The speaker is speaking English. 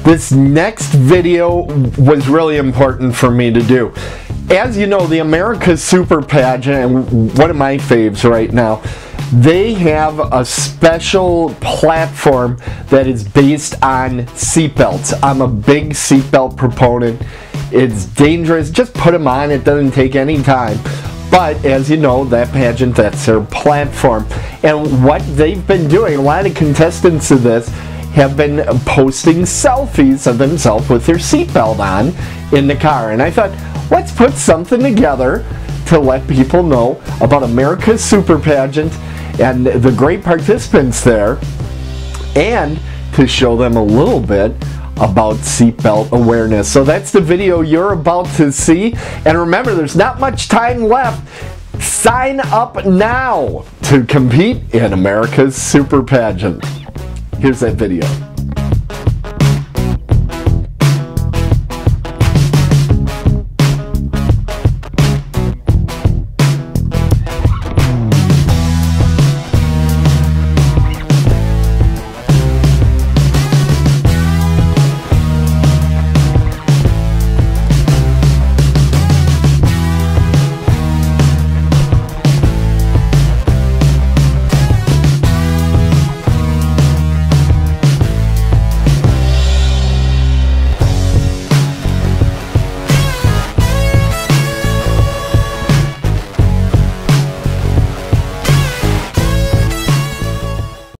This next video was really important for me to do. As you know, the America's Super Pageant, and one of my faves right now, they have a special platform that is based on seatbelts. I'm a big seatbelt proponent. It's dangerous. Just put them on. It doesn't take any time. But as you know, that pageant, that's their platform. And what they've been doing, a lot of contestants of this have been posting selfies of themselves with their seatbelt on in the car. And I thought, let's put something together to let people know about America's Super Pageant and the great participants there, and to show them a little bit about seatbelt awareness. So that's the video you're about to see. And remember, there's not much time left. Sign up now to compete in America's Super Pageant. Here's that video.